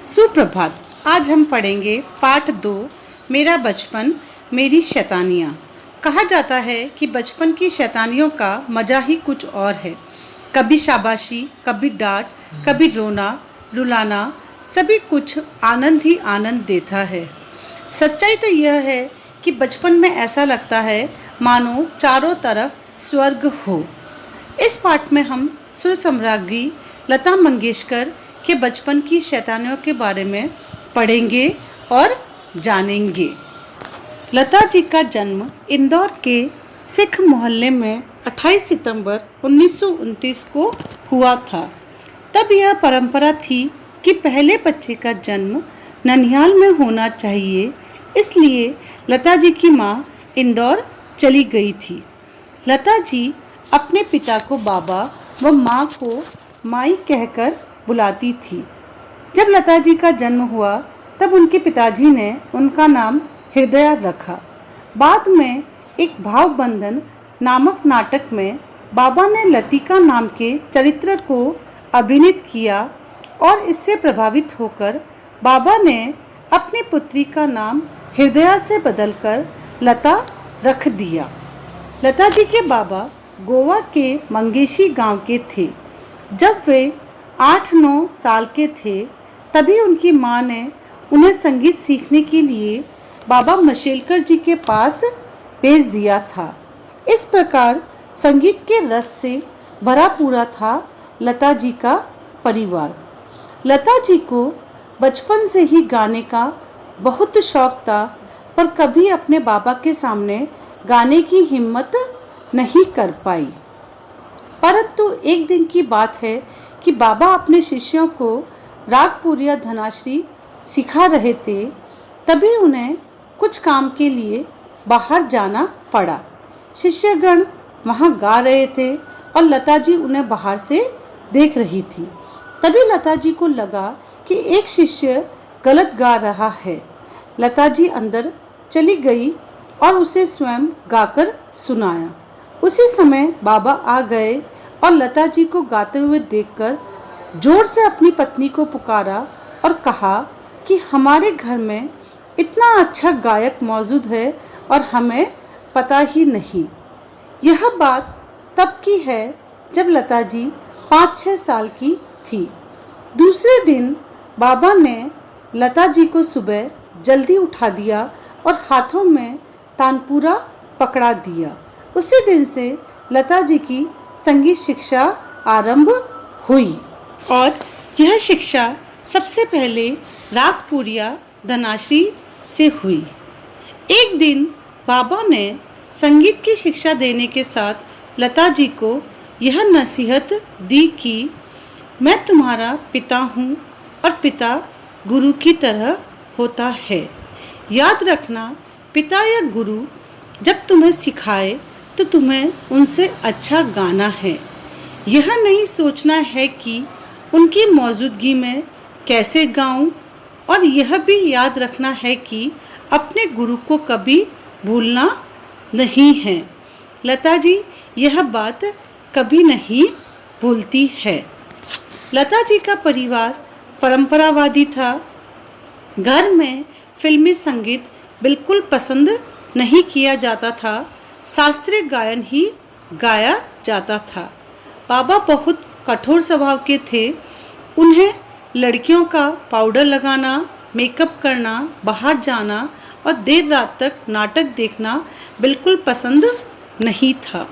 सुप्रभात। आज हम पढ़ेंगे पाठ 2 मेरा बचपन मेरी शैतानियाँ। कहा जाता है कि बचपन की शैतानियों का मज़ा ही कुछ और है। कभी शाबाशी, कभी डांट, कभी रोना रुलाना, सभी कुछ आनंद ही आनंद देता है। सच्चाई तो यह है कि बचपन में ऐसा लगता है मानो चारों तरफ स्वर्ग हो। इस पाठ में हम सुर सम्राज्ञी लता मंगेशकर के बचपन की शैतानियों के बारे में पढ़ेंगे और जानेंगे। लता जी का जन्म इंदौर के सिख मोहल्ले में 28 सितंबर 1929 को हुआ था। तब यह परंपरा थी कि पहले बच्चे का जन्म ननिहाल में होना चाहिए, इसलिए लता जी की माँ इंदौर चली गई थी। लता जी अपने पिता को बाबा व माँ को माई कहकर बुलाती थी। जब लता जी का जन्म हुआ तब उनके पिताजी ने उनका नाम हृदया रखा। बाद में एक भाव बंधन नामक नाटक में बाबा ने लतिका नाम के चरित्र को अभिनीत किया और इससे प्रभावित होकर बाबा ने अपनी पुत्री का नाम हृदया से बदलकर लता रख दिया। लता जी के बाबा गोवा के मंगेशी गांव के थे। जब वे 8-9 साल के थे तभी उनकी माँ ने उन्हें संगीत सीखने के लिए बाबा मशेलकर जी के पास भेज दिया था। इस प्रकार संगीत के रस से भरा पूरा था लता जी का परिवार। लता जी को बचपन से ही गाने का बहुत शौक था, पर कभी अपने बाबा के सामने गाने की हिम्मत नहीं कर पाई। परंतु एक दिन की बात है कि बाबा अपने शिष्यों को रागपुरिया धनाश्री सिखा रहे थे। तभी उन्हें कुछ काम के लिए बाहर जाना पड़ा। शिष्यगण वहां गा रहे थे और लता जी उन्हें बाहर से देख रही थी। तभी लता जी को लगा कि एक शिष्य गलत गा रहा है। लता जी अंदर चली गई और उसे स्वयं गाकर सुनाया। उसी समय बाबा आ गए और लता जी को गाते हुए देखकर जोर से अपनी पत्नी को पुकारा और कहा कि हमारे घर में इतना अच्छा गायक मौजूद है और हमें पता ही नहीं। यह बात तब की है जब लता जी 5-6 साल की थी। दूसरे दिन बाबा ने लता जी को सुबह जल्दी उठा दिया और हाथों में तानपुरा पकड़ा दिया। उसी दिन से लता जी की संगीत शिक्षा आरंभ हुई और यह शिक्षा सबसे पहले रागपुरिया धनाश्री से हुई। एक दिन बाबा ने संगीत की शिक्षा देने के साथ लता जी को यह नसीहत दी कि मैं तुम्हारा पिता हूँ और पिता गुरु की तरह होता है। याद रखना, पिता या गुरु जब तुम्हें सिखाए तो तुम्हें उनसे अच्छा गाना है। यह नहीं सोचना है कि उनकी मौजूदगी में कैसे गाऊं, और यह भी याद रखना है कि अपने गुरु को कभी भूलना नहीं है। लता जी यह बात कभी नहीं भूलती है। लता जी का परिवार परंपरावादी था। घर में फिल्मी संगीत बिल्कुल पसंद नहीं किया जाता था, शास्त्रीय गायन ही गाया जाता था। बाबा बहुत कठोर स्वभाव के थे। उन्हें लड़कियों का पाउडर लगाना, मेकअप करना, बाहर जाना और देर रात तक नाटक देखना बिल्कुल पसंद नहीं था।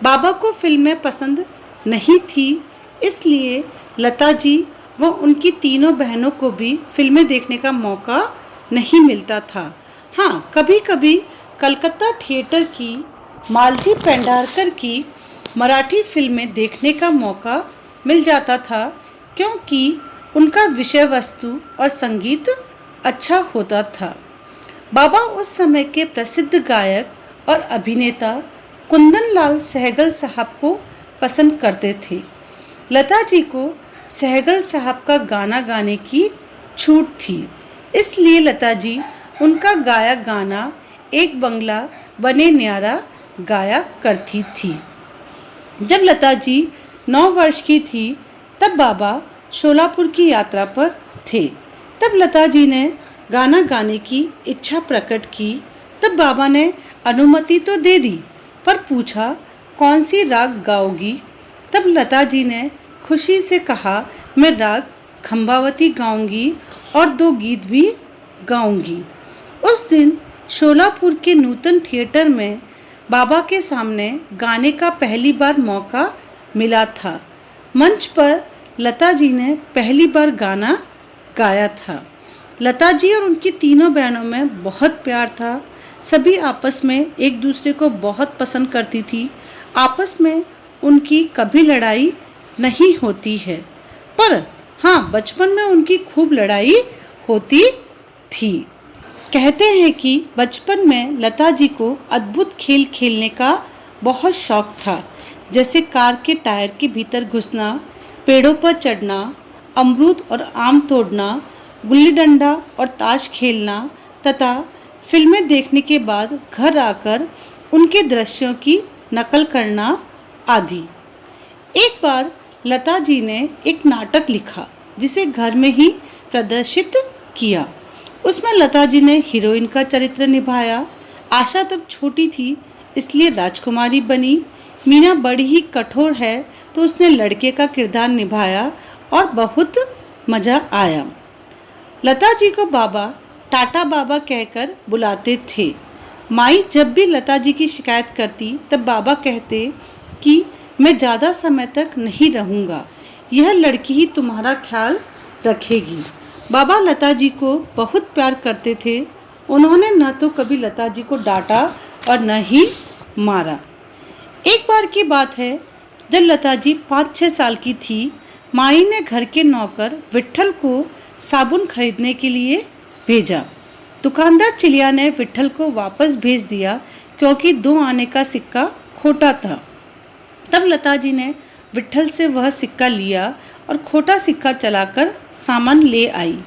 बाबा को फिल्में पसंद नहीं थी, इसलिए लता जी व उनकी तीनों बहनों को भी फिल्में देखने का मौका नहीं मिलता था। हाँ, कभी कभी कलकत्ता थिएटर की मालती पेंढारकर की मराठी फिल्में देखने का मौका मिल जाता था, क्योंकि उनका विषय वस्तु और संगीत अच्छा होता था। बाबा उस समय के प्रसिद्ध गायक और अभिनेता कुंदन लाल सहगल साहब को पसंद करते थे। लता जी को सहगल साहब का गाना गाने की छूट थी, इसलिए लता जी उनका गाया गाना एक बंगला बने न्यारा गाया करती थी। जब लता जी 9 वर्ष की थी तब बाबा शोलापुर की यात्रा पर थे। तब लता जी ने गाना गाने की इच्छा प्रकट की। तब बाबा ने अनुमति तो दे दी, पर पूछा कौन सी राग गाओगी। तब लता जी ने खुशी से कहा, मैं राग खंबावती गाऊंगी और 2 गीत भी गाऊंगी। उस दिन शोलापुर के नूतन थिएटर में बाबा के सामने गाने का पहली बार मौका मिला था। मंच पर लता जी ने पहली बार गाना गाया था। लता जी और उनकी तीनों बहनों में बहुत प्यार था। सभी आपस में एक दूसरे को बहुत पसंद करती थी। आपस में उनकी कभी लड़ाई नहीं होती है, पर हाँ, बचपन में उनकी खूब लड़ाई होती थी। कहते हैं कि बचपन में लता जी को अद्भुत खेल खेलने का बहुत शौक था, जैसे कार के टायर के भीतर घुसना, पेड़ों पर चढ़ना, अमरूद और आम तोड़ना, गुल्ली डंडा और ताश खेलना तथा फिल्में देखने के बाद घर आकर उनके दृश्यों की नकल करना आदि। एक बार लता जी ने एक नाटक लिखा जिसे घर में ही प्रदर्शित किया। उसमें लता जी ने हीरोइन का चरित्र निभाया। आशा तब छोटी थी, इसलिए राजकुमारी बनी। मीना बड़ी ही कठोर है, तो उसने लड़के का किरदार निभाया और बहुत मज़ा आया। लता जी को बाबा टाटा बाबा कहकर बुलाते थे। माई जब भी लता जी की शिकायत करती, तब बाबा कहते कि मैं ज़्यादा समय तक नहीं रहूँगा, यह लड़की ही तुम्हारा ख्याल रखेगी। बाबा लता जी को बहुत प्यार करते थे। उन्होंने न तो कभी लता जी को डांटा और न ही मारा। एक बार की बात है, जब लता जी 5-6 साल की थी, माई ने घर के नौकर विट्ठल को साबुन खरीदने के लिए भेजा। दुकानदार चिलिया ने विट्ठल को वापस भेज दिया क्योंकि 2 आने का सिक्का खोटा था। तब लता जी ने विट्ठल से वह सिक्का लिया और खोटा सिक्का चलाकर सामान ले आई।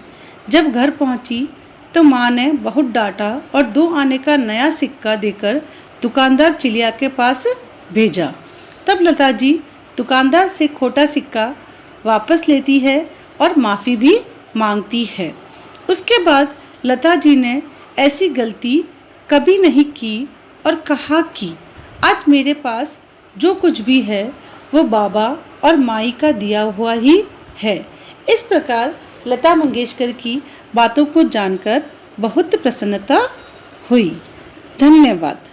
जब घर पहुंची तो माँ ने बहुत डांटा और 2 आने का नया सिक्का देकर दुकानदार चिलिया के पास भेजा। तब लता जी दुकानदार से खोटा सिक्का वापस लेती है और माफ़ी भी मांगती है। उसके बाद लता जी ने ऐसी गलती कभी नहीं की और कहा कि आज मेरे पास जो कुछ भी है वो बाबा और माई का दिया हुआ ही है। इस प्रकार लता मंगेशकर की बातों को जानकर बहुत प्रसन्नता हुई। धन्यवाद।